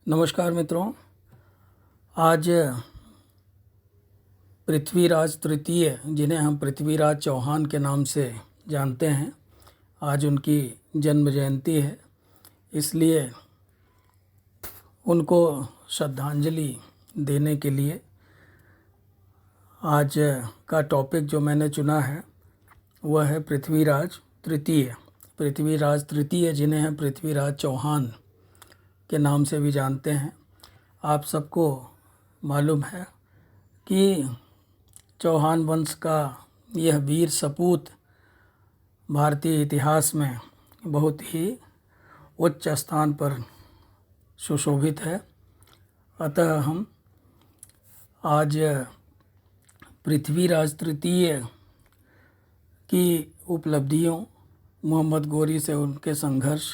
नमस्कार मित्रों। आज पृथ्वीराज तृतीय, जिन्हें हम पृथ्वीराज चौहान के नाम से जानते हैं, आज उनकी जन्म जयंती है। इसलिए उनको श्रद्धांजलि देने के लिए आज का टॉपिक जो मैंने चुना है वह है पृथ्वीराज तृतीय। पृथ्वीराज तृतीय, जिन्हें हम पृथ्वीराज चौहान के नाम से भी जानते हैं। आप सबको मालूम है कि चौहान वंश का यह वीर सपूत भारतीय इतिहास में बहुत ही उच्च स्थान पर सुशोभित है। अतः हम आज पृथ्वीराज तृतीय की उपलब्धियों, मोहम्मद गोरी से उनके संघर्ष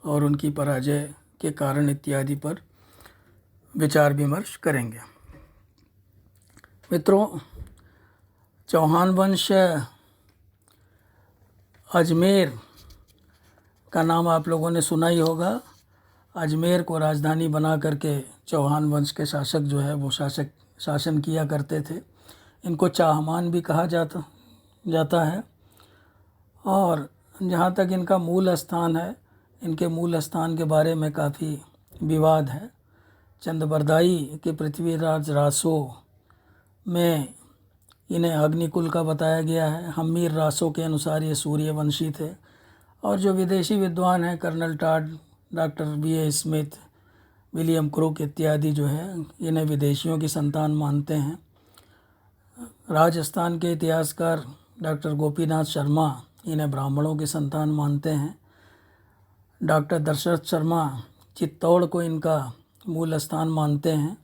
और उनकी पराजय के कारण इत्यादि पर विचार विमर्श करेंगे। मित्रों, चौहान वंश अजमेर का नाम आप लोगों ने सुना ही होगा। अजमेर को राजधानी बना करके चौहान वंश के शासक जो है वो शासन किया करते थे। इनको चाहमान भी कहा जाता है। और जहाँ तक इनका मूल स्थान है, इनके मूल स्थान के बारे में काफ़ी विवाद है। चंदबरदाई के पृथ्वीराज रासो में इन्हें अग्निकुल का बताया गया है। हम्मीर रासो के अनुसार ये सूर्यवंशी थे। और जो विदेशी विद्वान हैं, colonel Tod, doctor B.A. Smith, William Crooke इत्यादि जो है, इन्हें विदेशियों की संतान मानते हैं। राजस्थान के इतिहासकार डॉक्टर गोपीनाथ शर्मा इन्हें ब्राह्मणों की संतान मानते हैं। डॉक्टर दशरथ शर्मा चित्तौड़ को इनका मूल स्थान मानते हैं।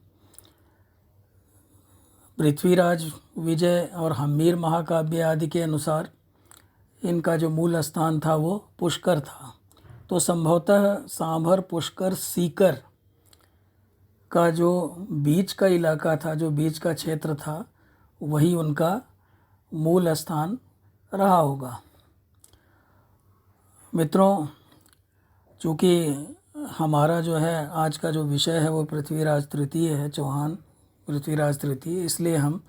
पृथ्वीराज विजय और हम्मीर महाकाव्य आदि के अनुसार इनका जो मूल स्थान था वो पुष्कर था। तो संभवतः सांभर, पुष्कर, सीकर का जो बीच का इलाका था, जो बीच का क्षेत्र था, वही उनका मूल स्थान रहा होगा। मित्रों, चूँकि हमारा जो है आज का जो विषय है वो पृथ्वीराज तृतीय है, चौहान पृथ्वीराज तृतीय, इसलिए हम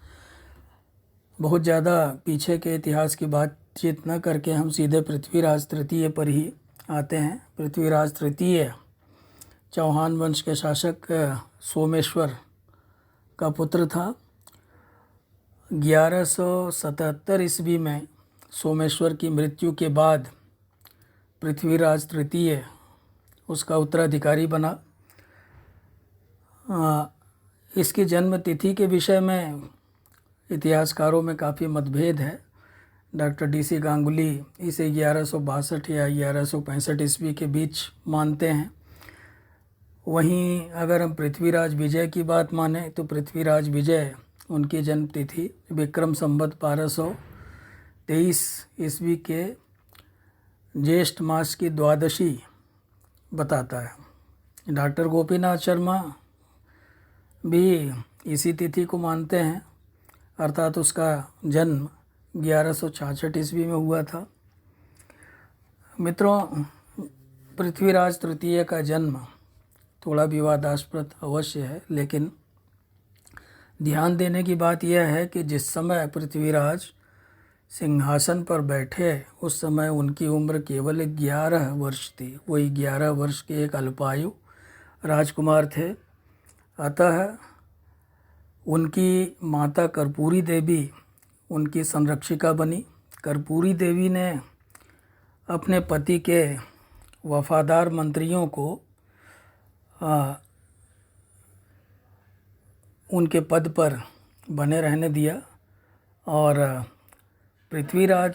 बहुत ज़्यादा पीछे के इतिहास की बातचीत न करके हम सीधे पृथ्वीराज तृतीय पर ही आते हैं। पृथ्वीराज तृतीय चौहान वंश के शासक सोमेश्वर का पुत्र था। 1177 ईस्वी में सोमेश्वर की मृत्यु के बाद पृथ्वीराज तृतीय उसका उत्तराधिकारी बना। इसकी जन्म तिथि के विषय में इतिहासकारों में काफ़ी मतभेद है। Doctor D.C. गांगुली इसे 1162 या 1165 ईस्वी के बीच मानते हैं। वहीं अगर हम पृथ्वीराज विजय की बात माने तो पृथ्वीराज विजय, उनकी जन्म तिथि विक्रम संवत 1223 ईस्वी के ज्येष्ठ मास की द्वादशी बताता है। डॉक्टर गोपीनाथ शर्मा भी इसी तिथि को मानते हैं, अर्थात उसका जन्म 1166 ईस्वी में हुआ था। मित्रों, पृथ्वीराज तृतीय का जन्म थोड़ा विवादास्पद अवश्य है, लेकिन ध्यान देने की बात यह है कि जिस समय पृथ्वीराज सिंहासन पर बैठे उस समय उनकी उम्र केवल 11 वर्ष थी। वही 11 वर्ष के एक अल्पायु राजकुमार थे। अतः उनकी माता कर्पूरी देवी उनकी संरक्षिका बनी। कर्पूरी देवी ने अपने पति के वफादार मंत्रियों को उनके पद पर बने रहने दिया। और पृथ्वीराज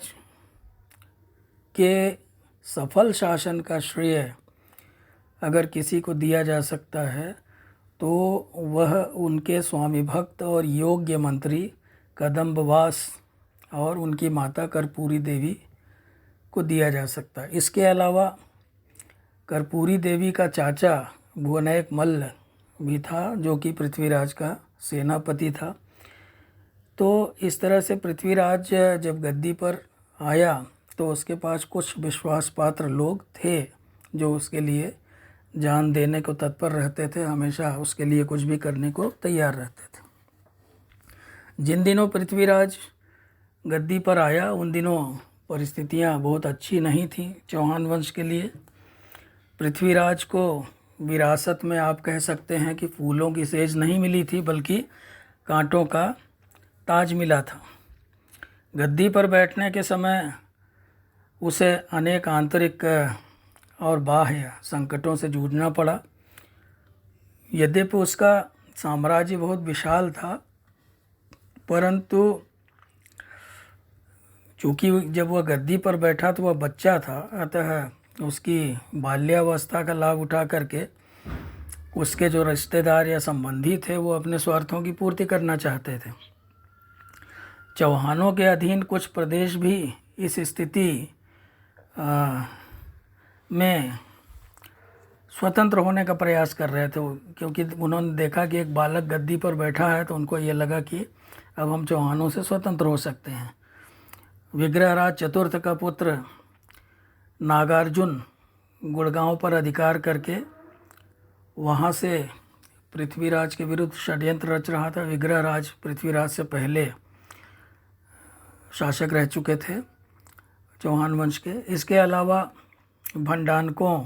के सफल शासन का श्रेय अगर किसी को दिया जा सकता है तो वह उनके स्वामी भक्त और योग्य मंत्री कदम्बवास और उनकी माता कर्पूरी देवी को दिया जा सकता है। इसके अलावा कर्पूरी देवी का चाचा भुवनैक मल्ल भी था, जो कि पृथ्वीराज का सेनापति था। तो इस तरह से पृथ्वीराज जब गद्दी पर आया तो उसके पास कुछ विश्वास पात्र लोग थे जो उसके लिए जान देने को तत्पर रहते थे, हमेशा उसके लिए कुछ भी करने को तैयार रहते थे। जिन दिनों पृथ्वीराज गद्दी पर आया उन दिनों परिस्थितियां बहुत अच्छी नहीं थी चौहान वंश के लिए। पृथ्वीराज को विरासत में आप कह सकते हैं कि फूलों की सेज नहीं मिली थी, बल्कि कांटों का ताज मिला था। गद्दी पर बैठने के समय उसे अनेक आंतरिक और बाह्य संकटों से जूझना पड़ा। यद्यपि उसका साम्राज्य बहुत विशाल था, परंतु चूँकि जब वह गद्दी पर बैठा तो वह बच्चा था, अतः उसकी बाल्यावस्था का लाभ उठा करके उसके जो रिश्तेदार या संबंधी थे वो अपने स्वार्थों की पूर्ति करना चाहते थे। चौहानों के अधीन कुछ प्रदेश भी इस स्थिति में स्वतंत्र होने का प्रयास कर रहे थे, क्योंकि उन्होंने देखा कि एक बालक गद्दी पर बैठा है तो उनको ये लगा कि अब हम चौहानों से स्वतंत्र हो सकते हैं। विग्रहराज चतुर्थ का पुत्र नागार्जुन गुड़गांव पर अधिकार करके वहाँ से पृथ्वीराज के विरुद्ध षड्यंत्र रच रहा था। विग्रहराज पृथ्वीराज से पहले शासक रह चुके थे चौहान वंश के। इसके अलावा भंडानकों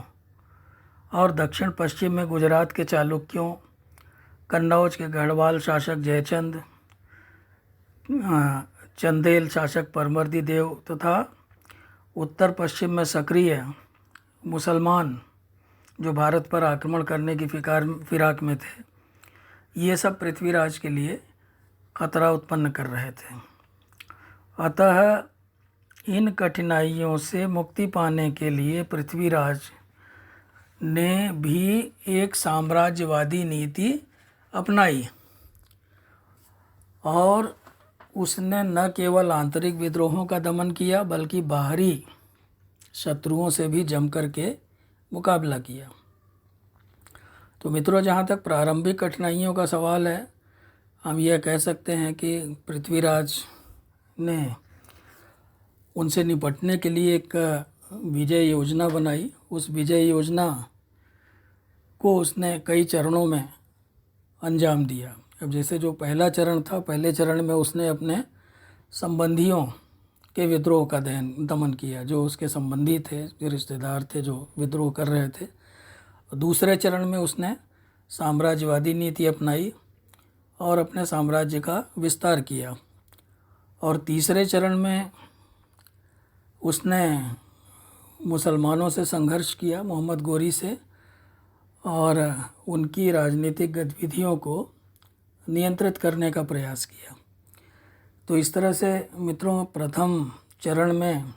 और दक्षिण पश्चिम में गुजरात के चालुक्यों, कन्नौज के गढ़वाल शासक जयचंद, चंदेल शासक परमर्दी देव तथा उत्तर पश्चिम में सक्रिय मुसलमान जो भारत पर आक्रमण करने की फिराक में थे, ये सब पृथ्वीराज के लिए खतरा उत्पन्न कर रहे थे। अतः इन कठिनाइयों से मुक्ति पाने के लिए पृथ्वीराज ने भी एक साम्राज्यवादी नीति अपनाई और उसने न केवल आंतरिक विद्रोहों का दमन किया बल्कि बाहरी शत्रुओं से भी जम करके मुकाबला किया। तो मित्रों, जहाँ तक प्रारंभिक कठिनाइयों का सवाल है, हम यह कह सकते हैं कि पृथ्वीराज ने उनसे निपटने के लिए एक विजय योजना बनाई। उस विजय योजना को उसने कई चरणों में अंजाम दिया। अब जैसे जो पहला चरण था, पहले चरण में उसने अपने संबंधियों के विद्रोह का दमन किया, जो उसके संबंधी थे, जो रिश्तेदार थे, जो विद्रोह कर रहे थे। दूसरे चरण में उसने साम्राज्यवादी नीति अपनाई और अपने साम्राज्य का विस्तार किया। और तीसरे चरण में उसने मुसलमानों से संघर्ष किया, मोहम्मद गोरी से, और उनकी राजनीतिक गतिविधियों को नियंत्रित करने का प्रयास किया। तो इस तरह से मित्रों, प्रथम चरण में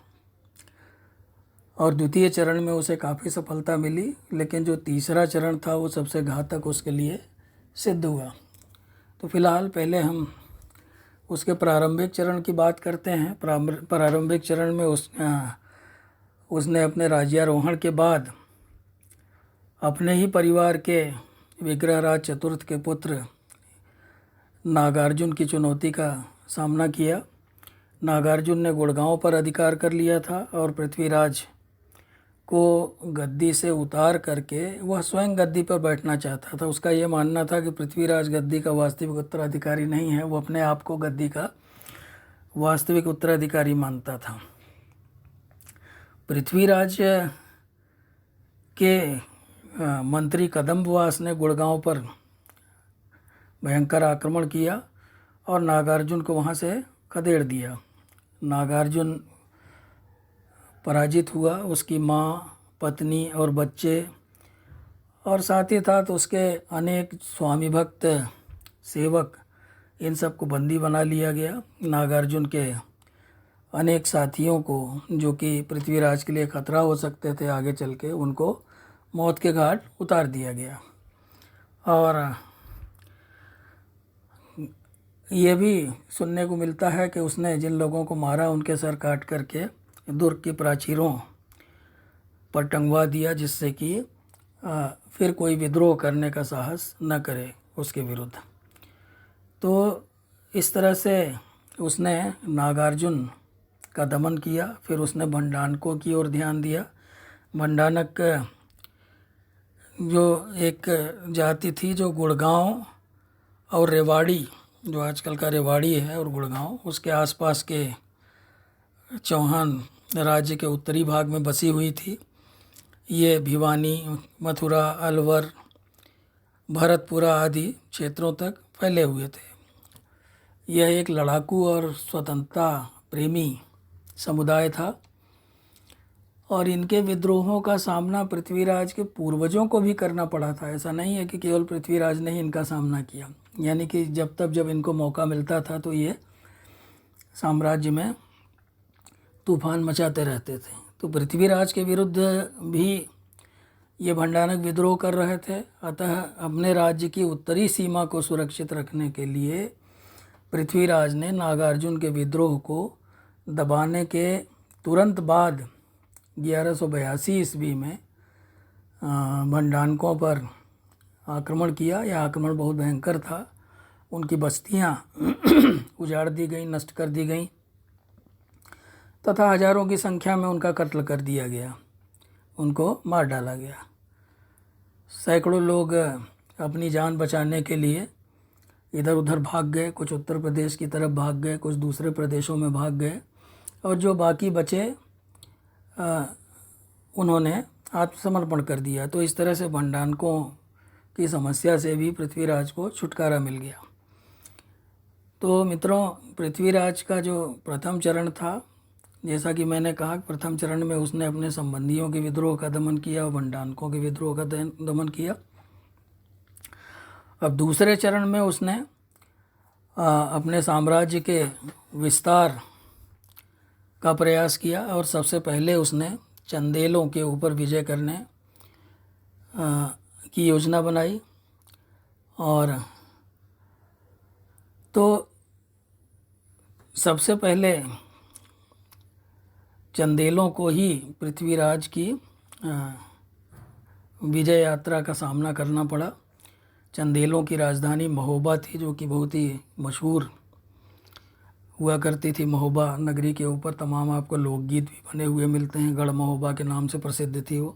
और द्वितीय चरण में उसे काफ़ी सफलता मिली, लेकिन जो तीसरा चरण था वो सबसे घातक उसके लिए सिद्ध हुआ। तो फिलहाल पहले हम उसके प्रारंभिक चरण की बात करते हैं। प्रारंभिक चरण में उसने अपने राज्यारोहण के बाद अपने ही परिवार के विग्रहराज चतुर्थ के पुत्र नागार्जुन की चुनौती का सामना किया। नागार्जुन ने गुड़गांव पर अधिकार कर लिया था और पृथ्वीराज को गद्दी से उतार करके वह स्वयं गद्दी पर बैठना चाहता था। उसका ये मानना था कि पृथ्वीराज गद्दी का वास्तविक उत्तराधिकारी नहीं है, वो अपने आप को गद्दी का वास्तविक उत्तराधिकारी मानता था। पृथ्वीराज के मंत्री कदम्बवास ने गुड़गांव पर भयंकर आक्रमण किया और नागार्जुन को वहाँ से खदेड़ दिया। नागार्जुन पराजित हुआ। उसकी माँ, पत्नी और बच्चे और साथ ही साथ उसके अनेक स्वामी भक्त सेवक, इन सबको बंदी बना लिया गया। नागार्जुन के अनेक साथियों को, जो कि पृथ्वीराज के लिए खतरा हो सकते थे आगे चल के, उनको मौत के घाट उतार दिया गया। और ये भी सुनने को मिलता है कि उसने जिन लोगों को मारा उनके सर काट करके दुर्ग की प्राचीरों पर टंगवा दिया, जिससे कि फिर कोई विद्रोह करने का साहस न करे उसके विरुद्ध। तो इस तरह से उसने नागार्जुन का दमन किया। फिर उसने भंडानकों की ओर ध्यान दिया। भंडानक जो एक जाति थी जो गुड़गांव और रेवाड़ी, जो आजकल का रेवाड़ी है और गुड़गांव, उसके आसपास के चौहान राज्य के उत्तरी भाग में बसी हुई थी। ये भिवानी, मथुरा, अलवर, भरतपुरा आदि क्षेत्रों तक फैले हुए थे। यह एक लड़ाकू और स्वतंत्रता प्रेमी समुदाय था और इनके विद्रोहों का सामना पृथ्वीराज के पूर्वजों को भी करना पड़ा था। ऐसा नहीं है कि केवल पृथ्वीराज ने ही इनका सामना किया, यानी कि जब इनको मौका मिलता था तो ये साम्राज्य में तूफान मचाते रहते थे। तो पृथ्वीराज के विरुद्ध भी ये भंडानक विद्रोह कर रहे थे। अतः अपने राज्य की उत्तरी सीमा को सुरक्षित रखने के लिए पृथ्वीराज ने नागार्जुन के विद्रोह को दबाने के तुरंत बाद 1182 ईस्वी में भंडानकों पर आक्रमण किया। यह आक्रमण बहुत भयंकर था। उनकी बस्तियां उजाड़ दी गई, नष्ट कर दी गई तथा हजारों की संख्या में उनका कत्ल कर दिया गया, उनको मार डाला गया। सैकड़ों लोग अपनी जान बचाने के लिए इधर उधर भाग गए, कुछ उत्तर प्रदेश की तरफ भाग गए, कुछ दूसरे प्रदेशों में भाग गए और जो बाकी बचे उन्होंने आत्मसमर्पण कर दिया। तो इस तरह से भंडानकों की समस्या से भी पृथ्वीराज को छुटकारा मिल गया। तो मित्रों, पृथ्वीराज का जो प्रथम चरण था, जैसा कि मैंने कहा, प्रथम चरण में उसने अपने संबंधियों के विद्रोह का दमन किया और भंडानकों के विद्रोह का दमन किया। अब दूसरे चरण में उसने अपने साम्राज्य के विस्तार का प्रयास किया और सबसे पहले उसने चंदेलों के ऊपर विजय करने की योजना बनाई। और तो सबसे पहले चंदेलों को ही पृथ्वीराज की विजय यात्रा का सामना करना पड़ा। चंदेलों की राजधानी महोबा थी, जो कि बहुत ही मशहूर हुआ करती थी। महोबा नगरी के ऊपर तमाम आपको लोकगीत भी बने हुए मिलते हैं। गढ़ महोबा के नाम से प्रसिद्ध थी वो,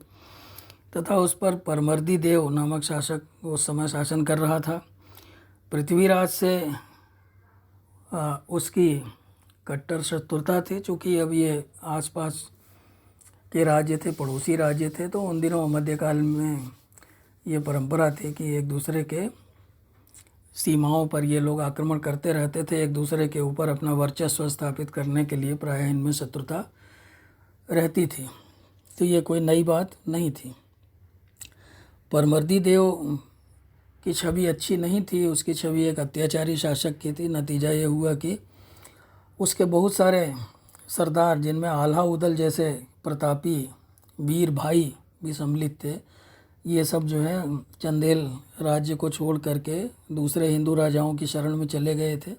तथा उस पर परमर्दी देव नामक शासक उस समय शासन कर रहा था। पृथ्वीराज से उसकी कट्टर शत्रुता थी, चूँकि अब ये आसपास के राज्य थे, पड़ोसी राज्य थे। तो उन दिनों मध्यकाल में ये परंपरा थी कि एक दूसरे के सीमाओं पर ये लोग आक्रमण करते रहते थे, एक दूसरे के ऊपर अपना वर्चस्व स्थापित करने के लिए प्रायः इनमें शत्रुता रहती थी। तो ये कोई नई बात नहीं थी। परमर्दी देव की छवि अच्छी नहीं थी, उसकी छवि एक अत्याचारी शासक की थी। नतीजा ये हुआ कि उसके बहुत सारे सरदार, जिनमें आल्हा उदल जैसे प्रतापी वीर भाई भी सम्मिलित थे, ये सब जो है चंदेल राज्य को छोड़ करके दूसरे हिंदू राजाओं की शरण में चले गए थे।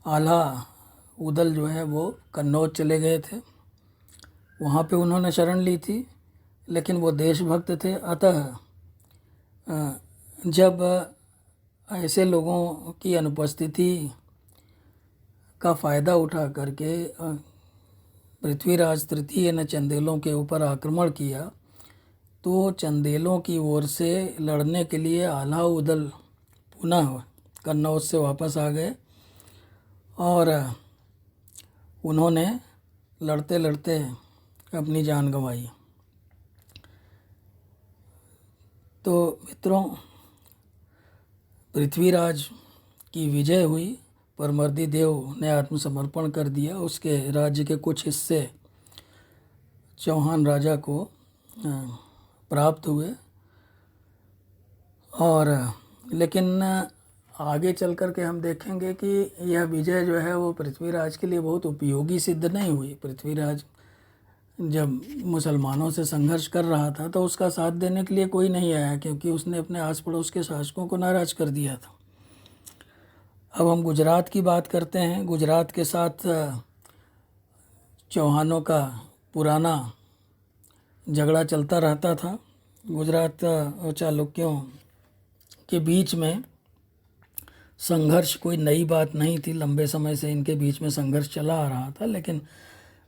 आल्हा उदल जो है वो कन्नौज चले गए थे, वहाँ पे उन्होंने शरण ली थी, लेकिन वो देशभक्त थे। अतः जब ऐसे लोगों की अनुपस्थिति का फ़ायदा उठा करके पृथ्वीराज तृतीय ने चंदेलों के ऊपर आक्रमण किया, तो चंदेलों की ओर से लड़ने के लिए आल्हा उदल पुनः कन्नौज से वापस आ गए और उन्होंने लड़ते लड़ते अपनी जान गंवाई। तो मित्रों, पृथ्वीराज की विजय हुई, परमर्दी देव ने आत्मसमर्पण कर दिया, उसके राज्य के कुछ हिस्से चौहान राजा को प्राप्त हुए। और लेकिन आगे चल कर के हम देखेंगे कि यह विजय जो है वो पृथ्वीराज के लिए बहुत उपयोगी सिद्ध नहीं हुई। पृथ्वीराज जब मुसलमानों से संघर्ष कर रहा था तो उसका साथ देने के लिए कोई नहीं आया, क्योंकि उसने अपने आस पड़ोस के शासकों को नाराज़ कर दिया था। अब हम गुजरात की बात करते हैं। गुजरात के साथ चौहानों का पुराना झगड़ा चलता रहता था। गुजरात और चालुक्यों के बीच में संघर्ष कोई नई बात नहीं थी, लंबे समय से इनके बीच में संघर्ष चला आ रहा था। लेकिन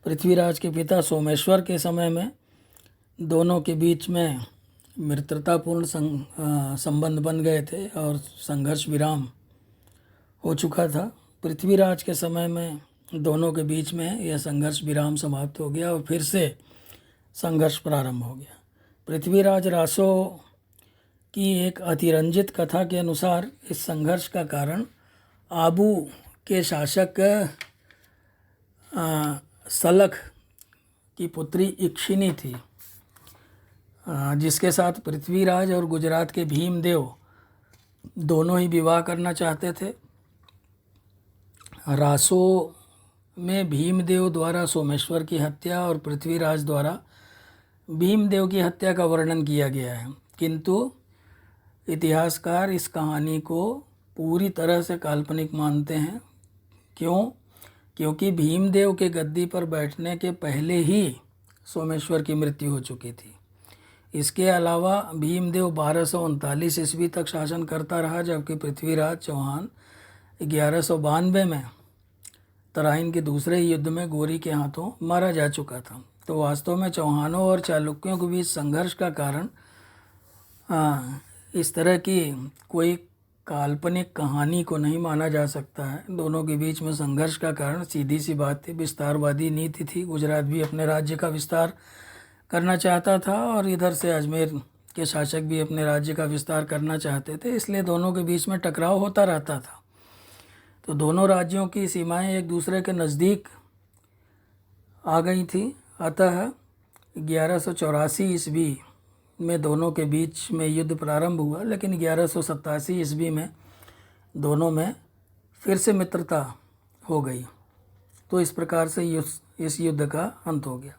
पृथ्वीराज के पिता सोमेश्वर के समय में दोनों के बीच में मित्रतापूर्ण संबंध बन गए थे और संघर्ष विराम हो चुका था। पृथ्वीराज के समय में दोनों के बीच में यह संघर्ष विराम समाप्त हो गया और फिर से संघर्ष प्रारंभ हो गया। पृथ्वीराज रासो की एक अतिरंजित कथा के अनुसार इस संघर्ष का कारण आबू के शासक सलख की पुत्री इक्षिनी थी, जिसके साथ पृथ्वीराज और गुजरात के भीमदेव दोनों ही विवाह करना चाहते थे। रासो में भीमदेव द्वारा सोमेश्वर की हत्या और पृथ्वीराज द्वारा भीमदेव की हत्या का वर्णन किया गया है, किंतु इतिहासकार इस कहानी को पूरी तरह से काल्पनिक मानते हैं। क्यों? क्योंकि भीमदेव के गद्दी पर बैठने के पहले ही सोमेश्वर की मृत्यु हो चुकी थी। इसके अलावा भीमदेव 1239 ईस्वी तक शासन करता रहा, जबकि पृथ्वीराज चौहान 1192 में तराइन के दूसरे युद्ध में गोरी के हाथों मारा जा चुका था। तो वास्तव में चौहानों और चालुक्यों के बीच संघर्ष का कारण इस तरह की कोई काल्पनिक कहानी को नहीं माना जा सकता है। दोनों के बीच में संघर्ष का कारण सीधी सी बात थी, विस्तारवादी नीति थी। गुजरात भी अपने राज्य का विस्तार करना चाहता था और इधर से अजमेर के शासक भी अपने राज्य का विस्तार करना चाहते थे, इसलिए दोनों के बीच में टकराव होता रहता था। तो दोनों राज्यों की सीमाएं एक दूसरे के नज़दीक आ गई थी। अतः 1184 ईस्वी में दोनों के बीच में युद्ध प्रारंभ हुआ, लेकिन 1187 ईस्वी में दोनों में फिर से मित्रता हो गई। तो इस प्रकार से इस युद्ध का अंत हो गया।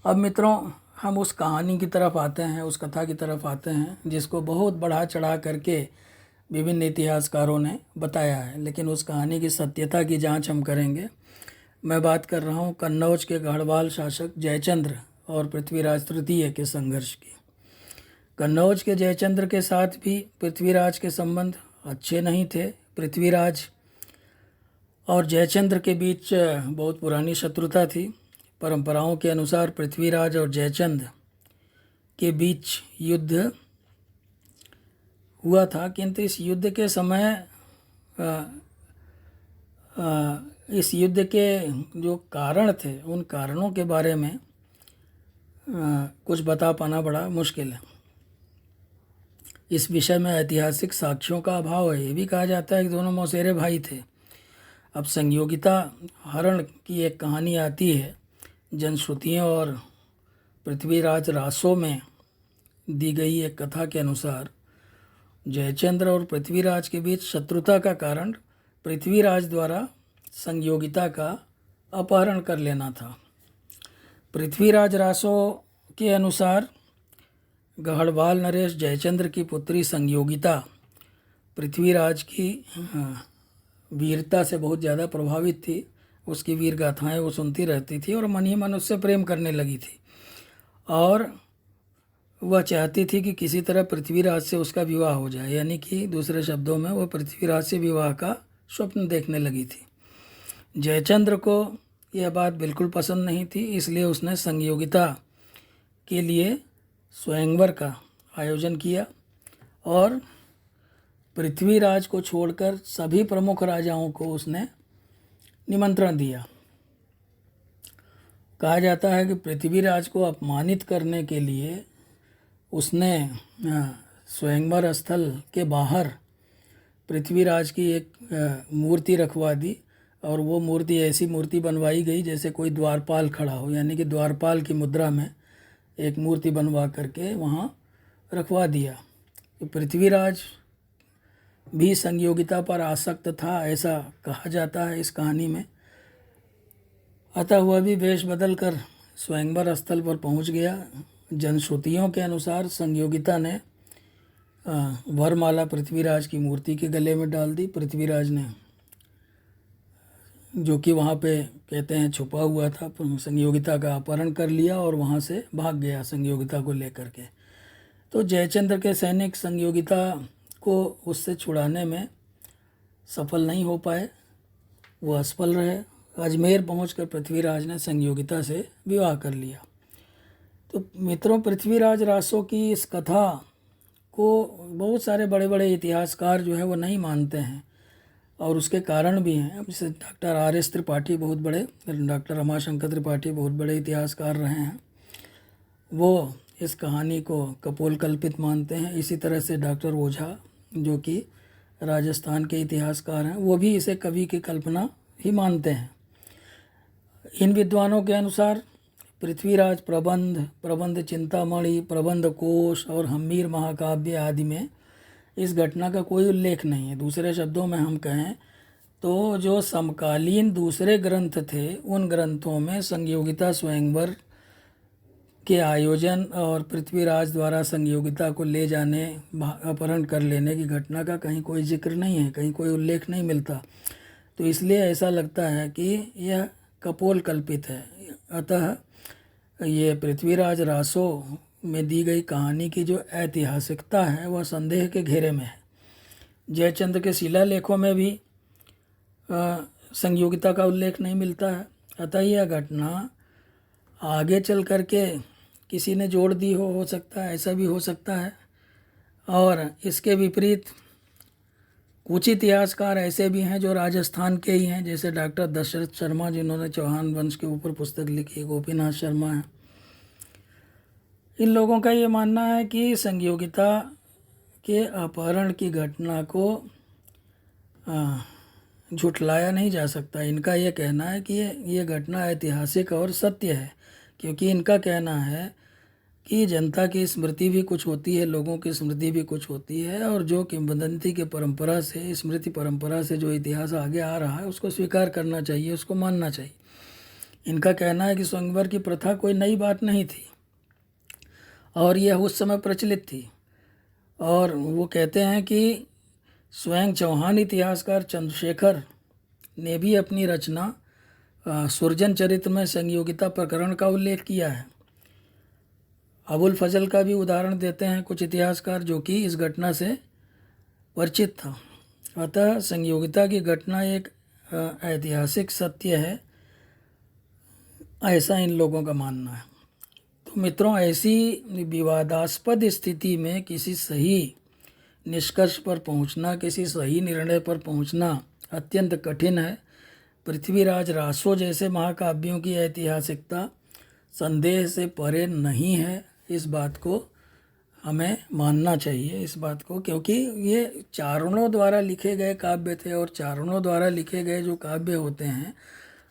अब मित्रों, हम उस कहानी की तरफ आते हैं, उस कथा की तरफ आते हैं जिसको बहुत बढ़ा चढ़ा करके विभिन्न इतिहासकारों ने बताया है, लेकिन उस कहानी की सत्यता की जांच हम करेंगे। मैं बात कर रहा हूँ कन्नौज के गढ़वाल शासक जयचंद्र और पृथ्वीराज तृतीय के संघर्ष की। कन्नौज के जयचंद्र के साथ भी पृथ्वीराज के संबंध अच्छे नहीं थे। पृथ्वीराज और जयचंद्र के बीच बहुत पुरानी शत्रुता थी। परंपराओं के अनुसार पृथ्वीराज और जयचंद्र के बीच युद्ध हुआ था, किंतु इस युद्ध के समय इस युद्ध के जो कारण थे उन कारणों के बारे में कुछ बता पाना बड़ा मुश्किल है। इस विषय में ऐतिहासिक साक्ष्यों का अभाव है। ये भी कहा जाता है कि दोनों मौसेरे भाई थे। अब संयोगिता हरण की एक कहानी आती है। जनश्रुतियों और पृथ्वीराज रासो में दी गई एक कथा के अनुसार जयचंद्र और पृथ्वीराज के बीच शत्रुता का कारण पृथ्वीराज द्वारा संयोगिता का अपहरण कर लेना था। पृथ्वीराज रासो के अनुसार गढ़वाल नरेश जयचंद्र की पुत्री संयोगिता पृथ्वीराज की वीरता से बहुत ज़्यादा प्रभावित थी। उसकी वीर गाथाएँ वो सुनती रहती थी और मन ही मन उससे प्रेम करने लगी थी और वह चाहती थी कि किसी तरह पृथ्वीराज से उसका विवाह हो जाए, यानी कि दूसरे शब्दों में वह पृथ्वीराज से विवाह का स्वप्न देखने लगी थी। जयचंद्र को यह बात बिल्कुल पसंद नहीं थी, इसलिए उसने संयोगिता के लिए स्वयंवर का आयोजन किया और पृथ्वीराज को छोड़कर सभी प्रमुख राजाओं को उसने निमंत्रण दिया। कहा जाता है कि पृथ्वीराज को अपमानित करने के लिए उसने स्वयंवर स्थल के बाहर पृथ्वीराज की एक मूर्ति रखवा दी और वो मूर्ति ऐसी मूर्ति बनवाई गई जैसे कोई द्वारपाल खड़ा हो, यानी कि द्वारपाल की मुद्रा में एक मूर्ति बनवा करके वहाँ रखवा दिया। तो पृथ्वीराज भी संयोगिता पर आसक्त था, ऐसा कहा जाता है इस कहानी में। अतः वह भी वेश बदल कर स्वयंवर स्थल पर पहुँच गया। जनश्रुतियों के अनुसार संयोगिता ने वरमाला पृथ्वीराज की मूर्ति के गले में डाल दी। पृथ्वीराज ने, जो कि वहाँ पे कहते हैं छुपा हुआ था, संयोगिता का अपहरण कर लिया और वहाँ से भाग गया संयोगिता को लेकर के। तो जयचंद्र के सैनिक संयोगिता को उससे छुड़ाने में सफल नहीं हो पाए, वो असफल रहे। अजमेर पहुंचकर पृथ्वीराज ने संयोगिता से विवाह कर लिया। तो मित्रों, पृथ्वीराज रासो की इस कथा को बहुत सारे बड़े बड़े इतिहासकार जो है वो नहीं मानते हैं, और उसके कारण भी हैं। अब जैसे डॉक्टर R.S. त्रिपाठी बहुत बड़े, डॉक्टर रमाशंकर त्रिपाठी बहुत बड़े इतिहासकार रहे हैं, वो इस कहानी को कपोल कल्पित मानते हैं। इसी तरह से डॉक्टर ओझा, जो कि राजस्थान के इतिहासकार हैं, वो भी इसे कवि की कल्पना ही मानते हैं। इन विद्वानों के अनुसार पृथ्वीराज प्रबंध चिंतामणि, प्रबंध कोश और हम्मीर महाकाव्य आदि में इस घटना का कोई उल्लेख नहीं है। दूसरे शब्दों में हम कहें तो जो समकालीन दूसरे ग्रंथ थे, उन ग्रंथों में संयोगिता स्वयंवर के आयोजन और पृथ्वीराज द्वारा संयोगिता को ले जाने, अपहरण कर लेने की घटना का कहीं कोई जिक्र नहीं है, कहीं कोई उल्लेख नहीं मिलता। तो इसलिए ऐसा लगता है कि यह कपोल कल्पित है। अतः ये पृथ्वीराज रासो में दी गई कहानी की जो ऐतिहासिकता है वह संदेह के घेरे में है। जयचंद्र के शिलालेखों में भी संयोगिता का उल्लेख नहीं मिलता है। अतः यह घटना आगे चल करके किसी ने जोड़ दी हो सकता है, ऐसा भी हो सकता है। और इसके विपरीत कुछ इतिहासकार ऐसे भी हैं जो राजस्थान के ही हैं, जैसे डॉक्टर दशरथ शर्मा, जिन्होंने चौहान वंश के ऊपर पुस्तक लिखी, गोपीनाथ शर्मा हैं। इन लोगों का ये मानना है कि संयोगिता के अपहरण की घटना को झुठलाया नहीं जा सकता। इनका ये कहना है कि ये घटना ऐतिहासिक और सत्य है, क्योंकि इनका कहना है कि जनता की स्मृति भी कुछ होती है, लोगों की स्मृति भी कुछ होती है, और जो किंवदंती के परंपरा से, स्मृति परंपरा से जो इतिहास आगे आ रहा है उसको स्वीकार करना चाहिए, उसको मानना चाहिए। इनका कहना है कि स्वयंवर की प्रथा कोई नई बात नहीं थी और यह उस समय प्रचलित थी। और वो कहते हैं कि स्वयं चौहान इतिहासकार चंद्रशेखर ने भी अपनी रचना सुरजन चरित्र में संयोगिता प्रकरण का उल्लेख किया है। अबुल फजल का भी उदाहरण देते हैं कुछ इतिहासकार, जो कि इस घटना से परिचित था। अतः संयोगिता की घटना एक ऐतिहासिक सत्य है, ऐसा इन लोगों का मानना है। तो मित्रों, ऐसी विवादास्पद स्थिति में किसी सही निष्कर्ष पर पहुंचना, किसी सही निर्णय पर पहुंचना अत्यंत कठिन है। पृथ्वीराज रासो जैसे महाकाव्यों की ऐतिहासिकता संदेह से परे नहीं है, इस बात को हमें मानना चाहिए, इस बात को, क्योंकि ये चारणों द्वारा लिखे गए काव्य थे, और चारणों द्वारा लिखे गए जो काव्य होते हैं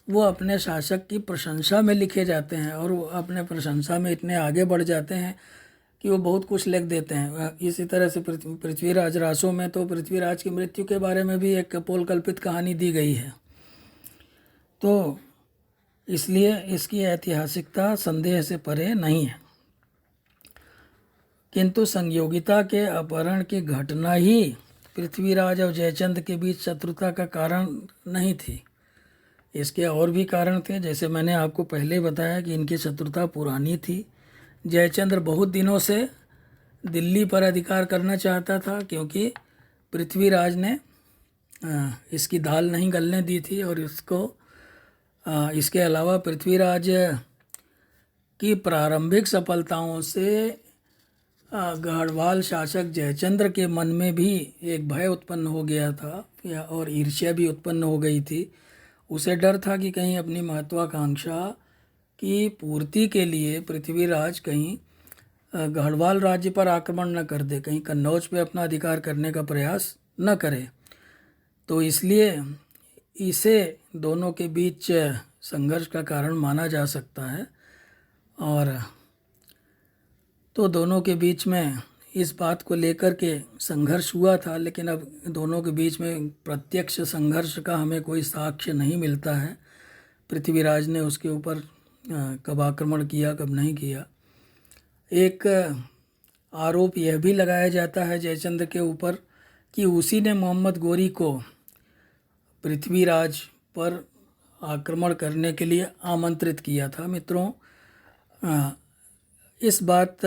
वो अपने शासक की प्रशंसा में लिखे जाते हैं, और वो अपने प्रशंसा में इतने आगे बढ़ जाते हैं कि वो बहुत कुछ लिख देते हैं। इसी तरह से पृथ्वीराज रासो में तो पृथ्वीराज की मृत्यु के बारे में भी एक कपोल कल्पित कहानी दी गई है। तो इसलिए इसकी ऐतिहासिकता संदेह से परे नहीं है। किंतु संयोगिता के अपहरण की घटना ही पृथ्वीराज और जयचंद्र के बीच शत्रुता का कारण नहीं थी। इसके और भी कारण थे, जैसे मैंने आपको पहले बताया कि इनकी शत्रुता पुरानी थी। जयचंद्र बहुत दिनों से दिल्ली पर अधिकार करना चाहता था, क्योंकि पृथ्वीराज ने इसकी दाल नहीं गलने दी थी, और इसके अलावा पृथ्वीराज की प्रारंभिक सफलताओं से गढ़वाल शासक जयचंद्र के मन में भी एक भय उत्पन्न हो गया था, और ईर्ष्या भी उत्पन्न हो गई थी। उसे डर था कि कहीं अपनी महत्वाकांक्षा की पूर्ति के लिए पृथ्वीराज कहीं गढ़वाल राज्य पर आक्रमण न कर दे, कहीं कन्नौज पे अपना अधिकार करने का प्रयास न करे। तो इसलिए इसे दोनों के बीच संघर्ष का कारण माना जा सकता है। और तो दोनों के बीच में इस बात को लेकर के संघर्ष हुआ था, लेकिन अब दोनों के बीच में प्रत्यक्ष संघर्ष का हमें कोई साक्ष्य नहीं मिलता है। पृथ्वीराज ने उसके ऊपर कब आक्रमण किया, कब नहीं किया। एक आरोप यह भी लगाया जाता है जयचंद्र के ऊपर कि उसी ने मोहम्मद गोरी को पृथ्वीराज पर आक्रमण करने के लिए आमंत्रित किया था। मित्रों, इस बात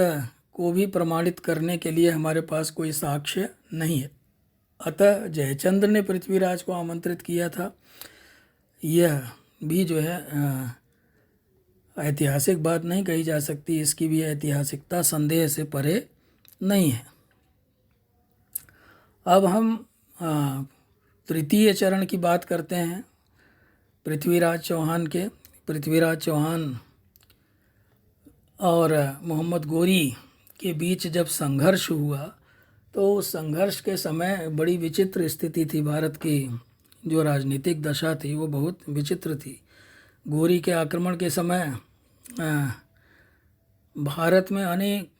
को भी प्रमाणित करने के लिए हमारे पास कोई साक्ष्य नहीं है। अतः जयचंद्र ने पृथ्वीराज को आमंत्रित किया था, यह भी जो है ऐतिहासिक बात नहीं कही जा सकती, इसकी भी ऐतिहासिकता संदेह से परे नहीं है। अब हम तृतीय चरण की बात करते हैं पृथ्वीराज चौहान के। पृथ्वीराज चौहान और मोहम्मद गोरी के बीच जब संघर्ष हुआ तो उस संघर्ष के समय बड़ी विचित्र स्थिति थी। भारत की जो राजनीतिक दशा थी वो बहुत विचित्र थी। गोरी के आक्रमण के समय भारत में अनेक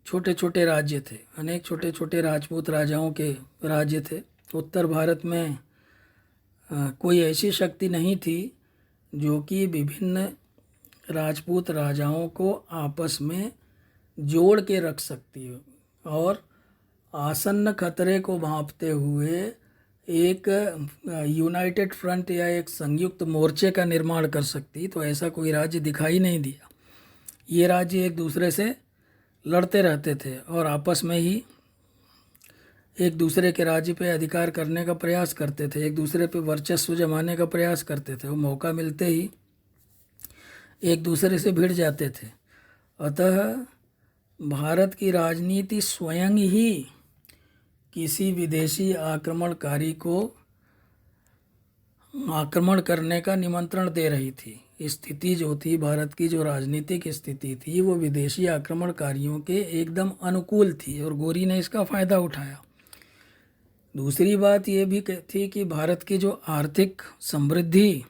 छोटे छोटे राज्य थे, अनेक छोटे छोटे राजपूत राजाओं के राज्य थे। उत्तर भारत में कोई ऐसी शक्ति नहीं थी जो कि विभिन्न राजपूत राजाओं को आपस में जोड़ के रख सकती हो और आसन्न खतरे को भांपते हुए एक यूनाइटेड फ्रंट या एक संयुक्त मोर्चे का निर्माण कर सकती। तो ऐसा कोई राज्य दिखाई नहीं दिया। ये राज्य एक दूसरे से लड़ते रहते थे और आपस में ही एक दूसरे के राज्य पे अधिकार करने का प्रयास करते थे, एक दूसरे पे वर्चस्व जमाने का प्रयास करते थे। वो मौका मिलते ही एक दूसरे से भिड़ जाते थे। अतः भारत की राजनीति स्वयं ही किसी विदेशी आक्रमणकारी को आक्रमण करने का निमंत्रण दे रही थी। स्थिति जो थी, भारत की जो राजनीतिक स्थिति थी, वो विदेशी आक्रमणकारियों के एकदम अनुकूल थी और गोरी ने इसका फ़ायदा उठाया। दूसरी बात ये भी थी कि भारत की जो आर्थिक समृद्धि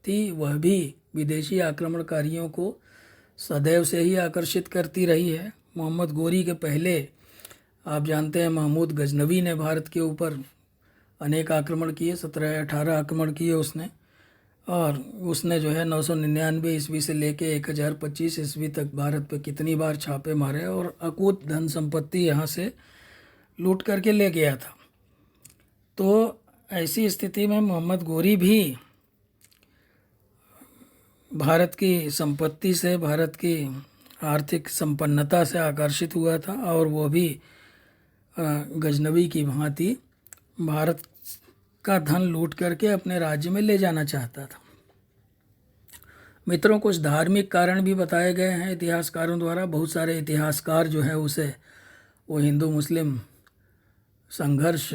थी वह भी विदेशी आक्रमणकारियों को सदैव से ही आकर्षित करती रही है। मोहम्मद गोरी के पहले आप जानते हैं महमूद गजनवी ने भारत के ऊपर अनेक आक्रमण किए, 17-18 आक्रमण किए उसने, और उसने जो है 999 ईस्वी से लेके 1025 ईस्वी तक भारत पे कितनी बार छापे मारे और अकूत धन संपत्ति यहाँ से लूट करके ले गया था। तो ऐसी स्थिति में मोहम्मद गोरी भी भारत की संपत्ति से, भारत की आर्थिक संपन्नता से आकर्षित हुआ था और वो भी गजनवी की भांति भारत का धन लूट करके अपने राज्य में ले जाना चाहता था। मित्रों, कुछ धार्मिक कारण भी बताए गए हैं इतिहासकारों द्वारा। बहुत सारे इतिहासकार जो है उसे वो हिंदू मुस्लिम संघर्ष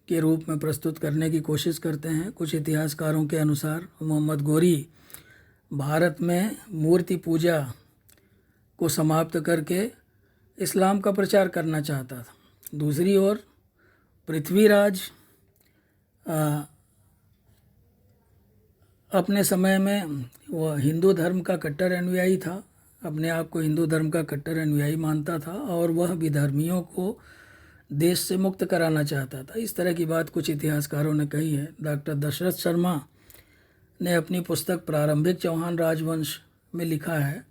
के रूप में प्रस्तुत करने की कोशिश करते हैं। कुछ इतिहासकारों के अनुसार मोहम्मद गोरी भारत में मूर्ति पूजा को समाप्त करके इस्लाम का प्रचार करना चाहता था। दूसरी ओर पृथ्वीराज अपने समय में वह हिंदू धर्म का कट्टर अनुयायी था, अपने आप को हिंदू धर्म का कट्टर अनुयायी मानता था और वह विधर्मियों को देश से मुक्त कराना चाहता था। इस तरह की बात कुछ इतिहासकारों ने कही है। डॉक्टर दशरथ शर्मा ने अपनी पुस्तक प्रारंभिक चौहान राजवंश में लिखा है